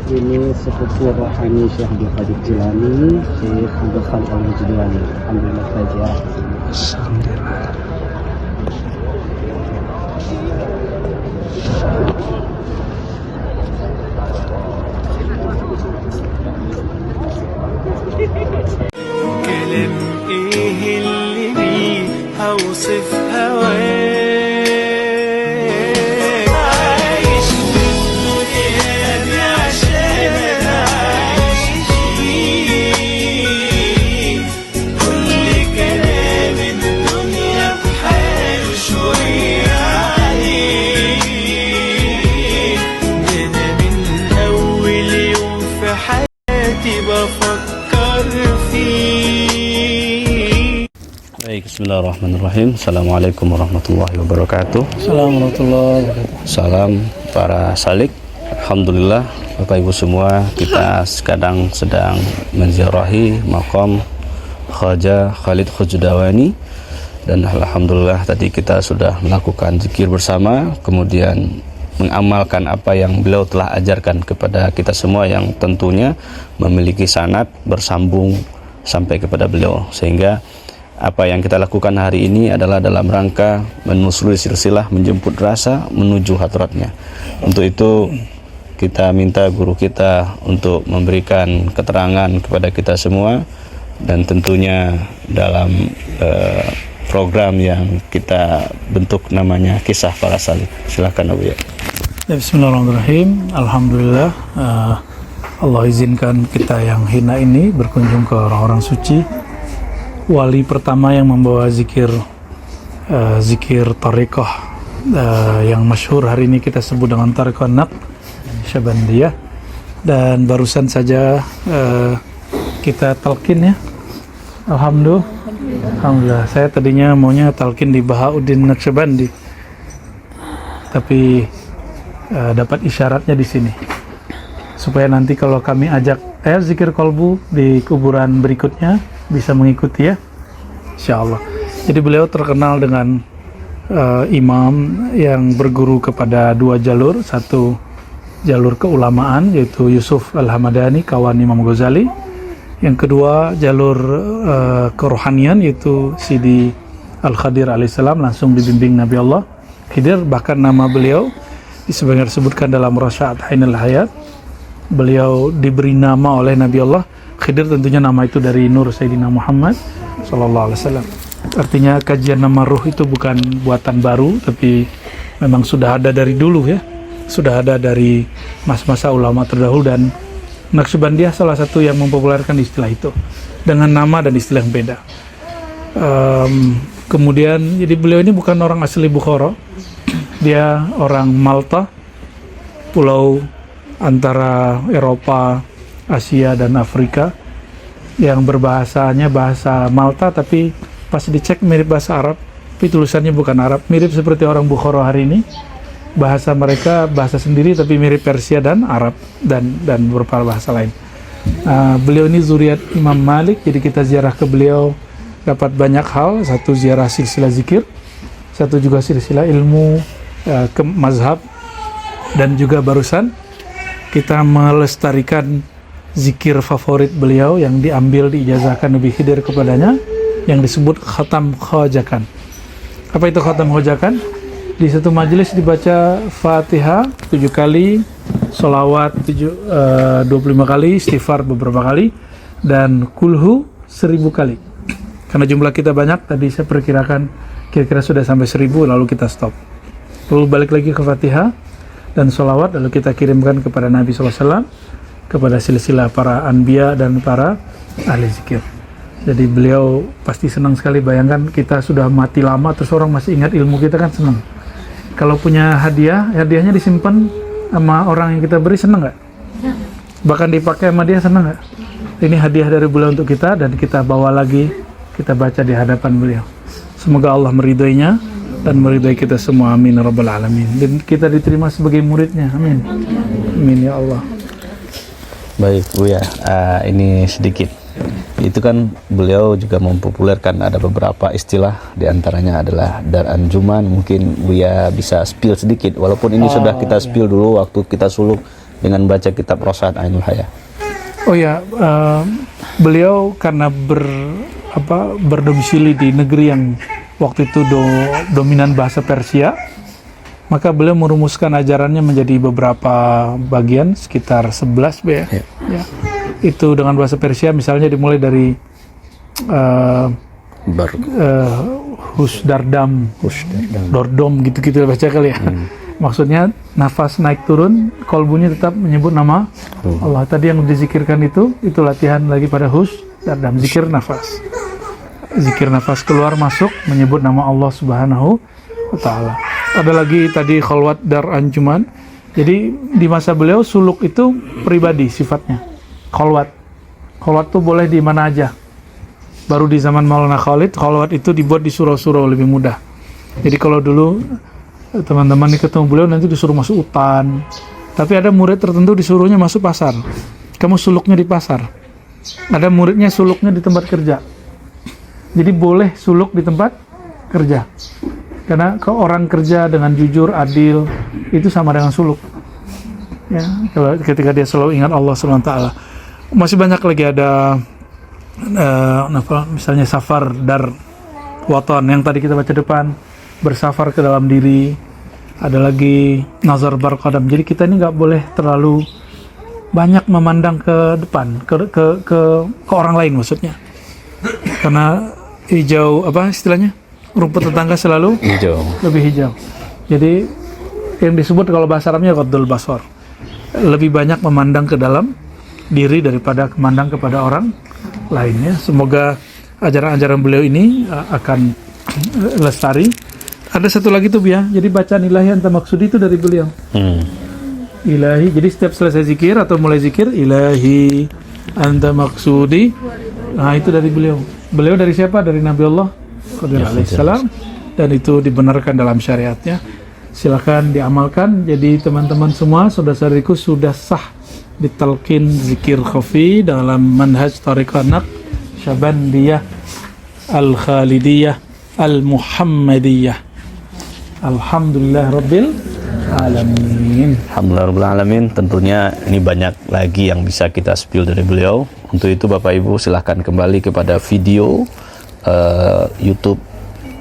Ini sepupu rohani Syekh Abdul Qadir Jilani, Syekh Abdul Khalid Al-Jilani. Alhamdulillah kita ziarah ke sini. Alhamdulillah. كلام ايه اللي بيه هوصف هواك عايش في الدنيا دي عشان اعيش فيه كل كلام الدنيا بحاله شوية عليه ده انا من اول يوم في حياتي بفكر فيه. Baik, bismillahirrahmanirrahim. Assalamualaikum warahmatullahi wabarakatuh. Assalamualaikum warahmatullahi wabarakatuh. Salam para salik. Alhamdulillah, Bapak Ibu semua, kita sekarang sedang menziarahi makam Khaja Khalid Khujudawani. Dan alhamdulillah tadi kita sudah melakukan zikir bersama, kemudian mengamalkan apa yang beliau telah ajarkan kepada kita semua yang tentunya memiliki sanad bersambung sampai kepada beliau, sehingga apa yang kita lakukan hari ini adalah dalam rangka menelusuri silsilah menjemput rasa menuju hadratnya. Untuk itu kita minta guru kita untuk memberikan keterangan kepada kita semua, dan tentunya dalam program yang kita bentuk namanya Kisah Para Salik. Silakan Abu ya. Bismillahirrahmanirrahim. Alhamdulillah, Allah izinkan kita yang hina ini berkunjung ke orang-orang suci. Wali pertama yang membawa zikir tariqah yang masyhur hari ini kita sebut dengan tariqah Naqsyabandiyah, dan barusan saja kita talqin ya. Alhamdulillah. Saya tadinya maunya talqin di Bahauddin Naqsyabandi, tapi dapat isyaratnya di sini supaya nanti kalau kami ajak zikir kolbu di kuburan berikutnya bisa mengikuti ya, insyaallah. Jadi beliau terkenal dengan imam yang berguru kepada dua jalur, satu jalur keulamaan yaitu Yusuf Al-Hamadani kawan Imam Ghazali, yang kedua jalur kerohanian yaitu Sidi Al-Khadir alaihissalam langsung dibimbing Nabi Allah Khidir. Bahkan nama beliau disebutkan dalam Rasya'at Ainul Hayat, beliau diberi nama oleh Nabi Allah Khidir, tentunya nama itu dari Nur Sayyidina Muhammad sallallahu alaihi wasallam. Artinya kajian nama ruh itu bukan buatan baru, tapi memang sudah ada dari dulu ya. Sudah ada dari masa-masa ulama terdahulu, dan Naqsyabandiyah salah satu yang mempopulerkan istilah itu dengan nama dan istilah yang beda. Kemudian jadi beliau ini bukan orang asli Bukhara. Dia orang Malta, pulau antara Eropa, Asia dan Afrika, yang berbahasanya bahasa Malta, tapi pas dicek mirip bahasa Arab, tapi tulisannya bukan Arab, mirip seperti orang Bukhara hari ini. Bahasa mereka bahasa sendiri tapi mirip Persia dan Arab dan beberapa bahasa lain. Beliau ini zuriat Imam Malik, jadi kita ziarah ke beliau dapat banyak hal. Satu ziarah silsilah zikir, satu juga silsilah ilmu ke mazhab, dan juga barusan kita melestarikan zikir favorit beliau yang diambil diijazahkan Nabi Khidir kepadanya, yang disebut khatam khojakan. Apa itu khatam khojakan? Di satu majelis dibaca Fatihah 7 kali, sholawat 25 kali, istighfar beberapa kali, dan kulhu 1000 kali. Karena jumlah kita banyak, tadi saya perkirakan kira-kira sudah sampai 1000, lalu kita stop. Lalu balik lagi ke Fatihah dan sholawat, lalu kita kirimkan kepada Nabi SAW, kepada silsilah para anbiya dan para ahli zikir. Jadi beliau pasti senang sekali. Bayangkan kita sudah mati lama terus orang masih ingat ilmu kita, kan senang. Kalau punya hadiah, hadiahnya disimpan sama orang yang kita beri, senang nggak? Bahkan dipakai sama dia, senang nggak? Ini hadiah dari beliau untuk kita, dan kita bawa lagi, kita baca di hadapan beliau. Semoga Allah meridainya dan meridai kita semua, amin ya rabbal alamin. Dan kita diterima sebagai muridnya, amin. Amin ya Allah. Baik Bu ya, ini sedikit. Itu kan beliau juga mempopulerkan ada beberapa istilah, diantaranya adalah Dar Anjuman. Mungkin Buya bisa spill sedikit, walaupun ini sudah kita spill dulu waktu kita suluk dengan baca kitab Rosaat Ainul Hayah. Oh ya, beliau karena berdomisili di negeri yang waktu itu dominan bahasa Persia, maka beliau merumuskan ajarannya menjadi beberapa bagian, sekitar 11 ya. Ya. Itu dengan bahasa Persia, misalnya dimulai dari Husdardam, Dordom gitu-gitu baca kali ya. Maksudnya nafas naik turun, kolbunya tetap menyebut nama Allah. Tadi yang dizikirkan itu latihan lagi pada Husdardam, zikir nafas. Zikir nafas keluar masuk menyebut nama Allah Subhanahu wa taala. Ada lagi tadi khalwat dar anjuman. Jadi di masa beliau suluk itu pribadi sifatnya. Khalwat tuh boleh di mana aja. Baru di zaman Maulana Khalid, khalwat itu dibuat di surau-surau lebih mudah. Jadi kalau dulu teman-teman ini ketemu beliau nanti disuruh masuk hutan. Tapi ada murid tertentu disuruhnya masuk pasar. Kamu suluknya di pasar. Ada muridnya suluknya di tempat kerja. Jadi boleh suluk di tempat kerja. Karena kalau orang kerja dengan jujur, adil, itu sama dengan suluk. Ya, kalau ketika dia selalu ingat Allah SWT. Masih banyak lagi ada misalnya safar dar waton yang tadi kita baca depan, bersafar ke dalam diri. Ada lagi nazar barqadam. Jadi kita ini nggak boleh terlalu banyak memandang ke depan, ke orang lain maksudnya. Karena hijau istilahnya? Rumput tetangga selalu lebih hijau. Jadi yang disebut kalau bahasa Arabnya ghaddul basar. Lebih banyak memandang ke dalam diri daripada memandang kepada orang lainnya. Semoga ajaran-ajaran beliau ini akan lestari. Ada satu lagi tuh ya. Jadi bacaan ilahi anta maksudi itu dari beliau. Ilahi. Jadi setiap selesai zikir atau mulai zikir, ilahi anta maksudi. Nah itu dari beliau. Beliau dari siapa? Dari Nabi Allah Qadir alaihissalam. Dan itu dibenarkan dalam syariatnya. Silakan diamalkan. Jadi teman-teman semua, saudara-saudariku sudah sah ditalqin zikir khafi dalam manhaj tariqah Naqsyabandiyah Al-Khalidiyah Al-Muhammadiyah. Alhamdulillah Rabbil Alamin. Alhamdulillah Rabbil Alamin. Tentunya ini banyak lagi yang bisa kita spill dari beliau. Untuk itu Bapak Ibu silahkan kembali kepada video YouTube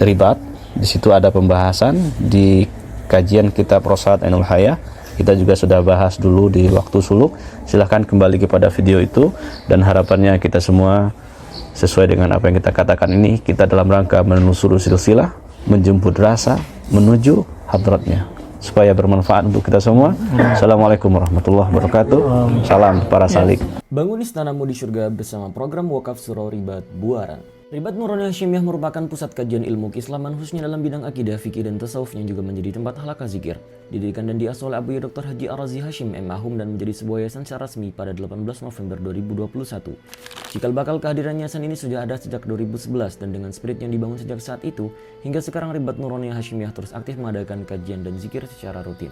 Ribat. Di situ ada pembahasan di kajian kitab Rosaat Ainul Hayah. Kita juga sudah bahas dulu di waktu suluk. Silahkan kembali kepada video itu. Dan harapannya kita semua sesuai dengan apa yang kita katakan ini, kita dalam rangka menelusuri silsilah, menjemput rasa, menuju hadratnya, supaya bermanfaat untuk kita semua. Assalamualaikum warahmatullahi wabarakatuh. Salam para salik. Bangun istanamu di surga bersama program Wakaf Surau Ribat Buaran. Ribat Nuraniyah Hasyimiyah merupakan pusat kajian ilmu keislaman khususnya dalam bidang akidah, fikih, dan tasawuf yang juga menjadi tempat halaqah zikir. Didirikan dan diasuh oleh Abuya Dr. Haji Ar-Razi Hashim M. Ahum dan menjadi sebuah yayasan secara resmi pada 18 November 2021. Cikal bakal kehadiran yayasan ini sudah ada sejak 2011 dan dengan spirit yang dibangun sejak saat itu, hingga sekarang Ribat Nuraniyah Hasyimiyah terus aktif mengadakan kajian dan zikir secara rutin.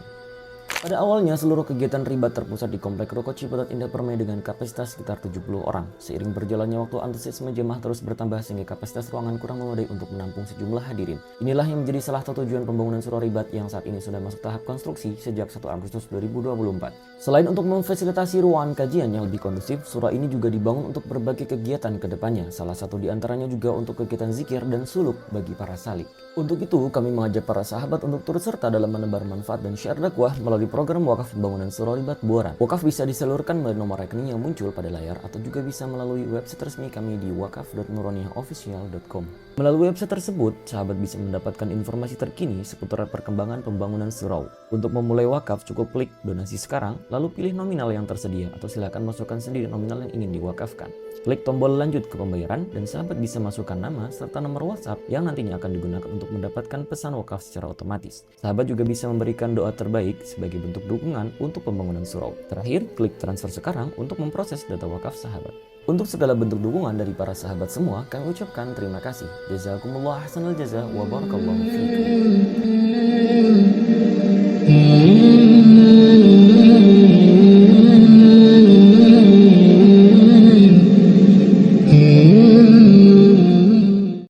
Pada awalnya, seluruh kegiatan Ribat terpusat di Komplek Ruko Ciputat Indah Permai dengan kapasitas sekitar 70 orang. Seiring berjalannya waktu, antusiasme jemaah terus bertambah sehingga kapasitas ruangan kurang memadai untuk menampung sejumlah hadirin. Inilah yang menjadi salah satu tujuan pembangunan Surau Ribat yang saat ini sudah masuk tahap konstruksi sejak 1 Agustus 2024. Selain untuk memfasilitasi ruangan kajian yang lebih kondusif, surau ini juga dibangun untuk berbagai kegiatan ke depannya. Salah satu di antaranya juga untuk kegiatan zikir dan suluk bagi para salik. Untuk itu, kami mengajak para sahabat untuk turut serta dalam menebar manfaat dan syiar dakwah melalui program wakaf pembangunan Surau Ribat Buaran. Wakaf bisa disalurkan melalui nomor rekening yang muncul pada layar atau juga bisa melalui website resmi kami di wakaf.nuraniyaofficial.com. Melalui website tersebut, sahabat bisa mendapatkan informasi terkini seputar perkembangan pembangunan surau. Untuk memulai wakaf, cukup klik donasi sekarang, lalu pilih nominal yang tersedia atau silakan masukkan sendiri nominal yang ingin diwakafkan. Klik tombol lanjut ke pembayaran dan sahabat bisa masukkan nama serta nomor WhatsApp yang nantinya akan digunakan untuk mendapatkan pesan wakaf secara otomatis. Sahabat juga bisa memberikan doa terbaik sebagai bentuk dukungan untuk pembangunan surau. Terakhir, klik transfer sekarang untuk memproses data wakaf sahabat. Untuk segala bentuk dukungan dari para sahabat semua, kami ucapkan terima kasih. Jazakumullah ahsanal jaza wa barakallahu fiikum.